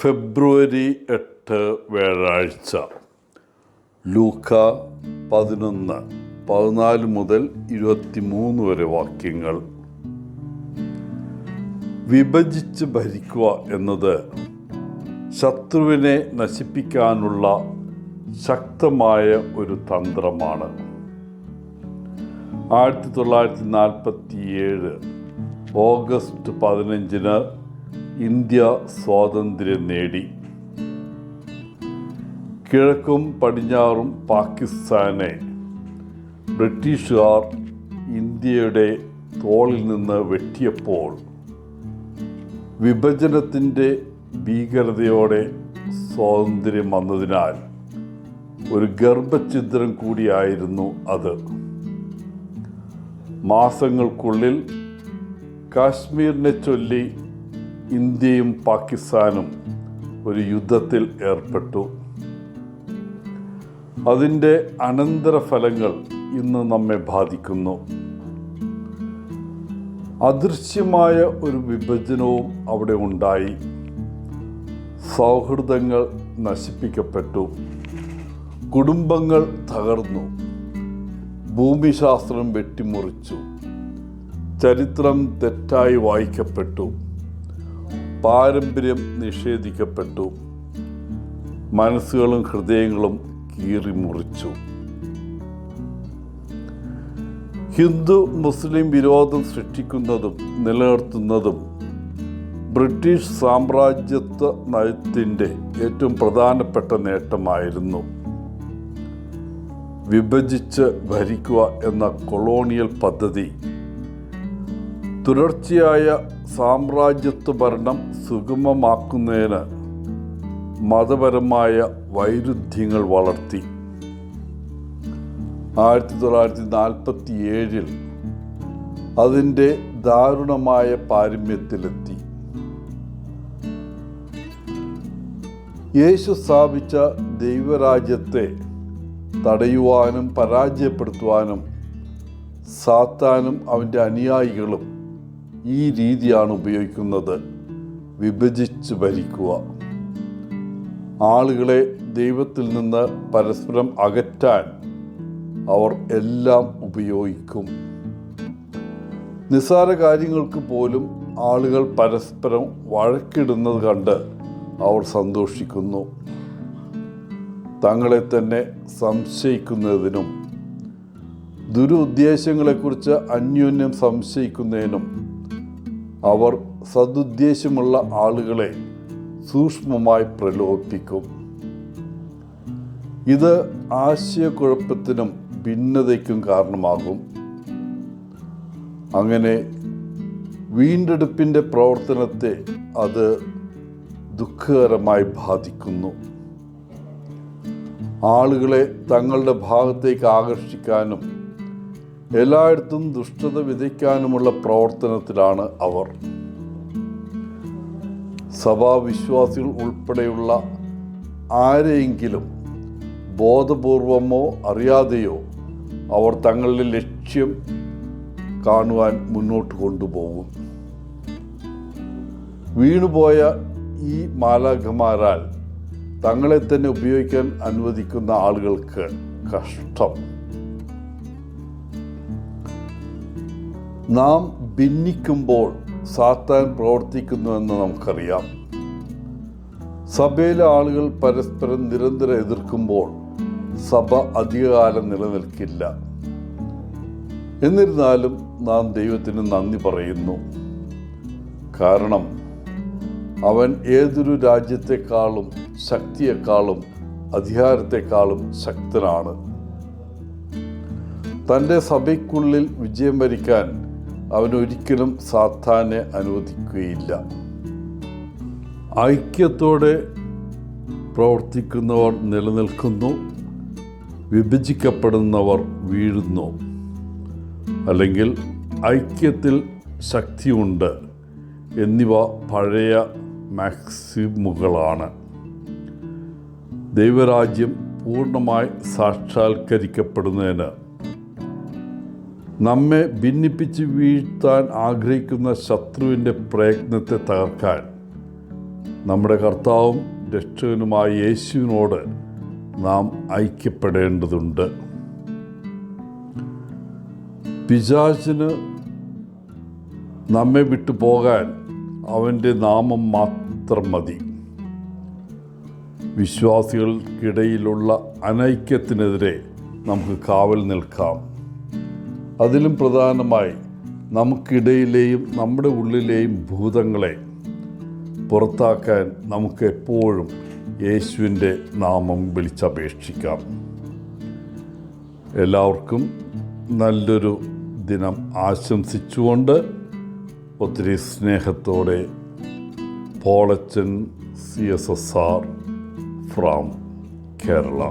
ഫെബ്രുവരി 8 വ്യാഴാഴ്ച. ലൂക്ക 11:14 മുതൽ 23 വരെ വാക്യങ്ങൾ. വിഭജിച്ച് ഭരിക്കുക എന്നത് ശത്രുവിനെ നശിപ്പിക്കാനുള്ള ശക്തമായ ഒരു തന്ത്രമാണ്. 1947 ഓഗസ്റ്റ് 15 ഇന്ത്യ സ്വാതന്ത്ര്യം നേടി. കിഴക്കും പടിഞ്ഞാറും പാകിസ്ഥാനെ ബ്രിട്ടീഷുകാർ ഇന്ത്യയുടെ തോളിൽ നിന്ന് വെട്ടിയപ്പോൾ വിഭജനത്തിൻ്റെ ഭീകരതയോടെ സ്വാതന്ത്ര്യം വന്നതിനാൽ ഒരു ഗർഭഛിദ്രം കൂടിയായിരുന്നു അത്. മാസങ്ങൾക്കുള്ളിൽ കാശ്മീരിനെ ചൊല്ലി ഇന്ത്യയും പാകിസ്ഥാനും ഒരു യുദ്ധത്തിൽ ഏർപ്പെട്ടു. അതിൻ്റെ അനന്തരഫലങ്ങൾ ഇന്ന് നമ്മെ ബാധിക്കുന്നു. അദൃശ്യമായ ഒരു വിഭജനവും അവിടെ ഉണ്ടായി. സൗഹൃദങ്ങൾ നശിപ്പിക്കപ്പെട്ടു, കുടുംബങ്ങൾ തകർന്നു, ഭൂമിശാസ്ത്രം വെട്ടിമുറിച്ചു, ചരിത്രം തെറ്റായി വായിക്കപ്പെട്ടു, പാരമ്പര്യം നിഷേധിക്കപ്പെട്ടു, മനസ്സുകളും ഹൃദയങ്ങളും കീറിമുറിച്ചു. ഹിന്ദു മുസ്ലിം വിരോധം സൃഷ്ടിക്കുന്നതും നിലനിർത്തുന്നതും ബ്രിട്ടീഷ് സാമ്രാജ്യത്വ നയത്തിൻ്റെ ഏറ്റവും പ്രധാനപ്പെട്ട നേട്ടമായിരുന്നു. വിഭജിച്ച് ഭരിക്കുക എന്ന കൊളോണിയൽ പദ്ധതി തുടർച്ചയായ സാമ്രാജ്യത്വ ഭരണം സുഗമമാക്കുന്നതിന് മതപരമായ വൈരുദ്ധ്യങ്ങൾ വളർത്തി. 1947 അതിൻ്റെ ദാരുണമായ പാരമ്യത്തിലെത്തി. യേശു സ്ഥാപിച്ച ദൈവരാജ്യത്തെ തടയുവാനും പരാജയപ്പെടുത്തുവാനും സാത്താനും അവൻ്റെ അനുയായികളും ഈ രീതിയാണ് ഉപയോഗിക്കുന്നത്: വിഭജിച്ച് ഭരിക്കുക. ആളുകളെ ദൈവത്തിൽ നിന്ന് പരസ്പരം അകറ്റാൻ അവർ എല്ലാം ഉപയോഗിക്കും. നിസ്സാര കാര്യങ്ങൾക്ക് പോലും ആളുകൾ പരസ്പരം വഴക്കിടുന്നത് കണ്ട് അവർ സന്തോഷിക്കുന്നു. തങ്ങളെ തന്നെ സംശയിക്കുന്നതിനും ദുരുദ്ദേശങ്ങളെക്കുറിച്ച് അന്യോന്യം സംശയിക്കുന്നതിനും അവർ സദുദ്ദേശമുള്ള ആളുകളെ സൂക്ഷ്മമായി പ്രലോഭിപ്പിക്കും. ഇത് ആശയക്കുഴപ്പത്തിനും ഭിന്നതയ്ക്കും കാരണമാകും. അങ്ങനെ വീണ്ടെടുപ്പിൻ്റെ പ്രവർത്തനത്തെ അത് ദുഃഖകരമായി ബാധിക്കുന്നു. ആളുകളെ തങ്ങളുടെ ഭാഗത്തേക്ക് ആകർഷിക്കാനും എല്ലായിടത്തും ദുഷ്ടത വിതയ്ക്കാനുമുള്ള പ്രവർത്തനത്തിലാണ് അവർ. സഭാവിശ്വാസികൾ ഉൾപ്പെടെയുള്ള ആരെയെങ്കിലും ബോധപൂർവമോ അറിയാതെയോ അവർ തങ്ങളുടെ ലക്ഷ്യം കാണുവാൻ മുന്നോട്ട് കൊണ്ടുപോകും. വീണുപോയ ഈ മാലാഖമാരാൽ തങ്ങളെ തന്നെ ഉപയോഗിക്കാൻ അനുവദിക്കുന്ന ആളുകൾക്ക് കഷ്ടം. നാം ഭിന്നിക്കുമ്പോൾ സാത്താൻ പ്രവർത്തിക്കുന്നുവെന്ന് നമുക്കറിയാം. സഭയിലെ ആളുകൾ പരസ്പരം നിരന്തരം എതിർക്കുമ്പോൾ സഭ അധികകാലം നിലനിൽക്കില്ല. എന്നിരുന്നാലും നാം ദൈവത്തിന് നന്ദി പറയുന്നു. കാരണം അവൻ ഏതൊരു രാജ്യത്തെക്കാളും ശക്തിയെക്കാളും അധികാരത്തെക്കാളും ശക്തനാണ്. തൻ്റെ സഭയ്ക്കുള്ളിൽ വിജയം വരിക്കാൻ അവനൊരിക്കലും സാത്താനെ അനുവദിക്കുകയില്ല. ഐക്യത്തോടെ പ്രവർത്തിക്കുന്നവർ നിലനിൽക്കുന്നു, വിഭജിക്കപ്പെടുന്നവർ വീഴുന്നു. അല്ലെങ്കിൽ ഐക്യത്തിൽ ശക്തിയുണ്ട് എന്നിവ പഴയ മാക്സിമുകളാണ്. ദൈവരാജ്യം പൂർണ്ണമായി സാക്ഷാത്കരിക്കപ്പെടുന്നതിന് നമ്മെ ഭിന്നിപ്പിച്ച് വീഴ്ത്താൻ ആഗ്രഹിക്കുന്ന ശത്രുവിൻ്റെ പ്രയത്നത്തെ തകർക്കാൻ നമ്മുടെ കർത്താവും രക്ഷകനുമായ യേശുവിനോട് നാം ഐക്യപ്പെടേണ്ടതുണ്ട്. പിശാചിന് നമ്മെ വിട്ടു പോകാൻ അവൻ്റെ നാമം മാത്രം മതി. വിശ്വാസികൾക്കിടയിലുള്ള അനൈക്യത്തിനെതിരെ നമുക്ക് കാവൽ നിൽക്കാം. അതിലും പ്രധാനമായി നമുക്കിടയിലെയും നമ്മുടെ ഉള്ളിലെയും ഭൂതങ്ങളെ പുറത്താക്കാൻ നമുക്ക് എപ്പോഴും യേശുവിൻ്റെ നാമം വിളിച്ചപേക്ഷിക്കാം. എല്ലാവർക്കും നല്ലൊരു ദിനം ആശംസിച്ചുകൊണ്ട് ഒത്തിരി സ്നേഹത്തോടെ പോളച്ചൻ CSSR ഫ്രം കേരള.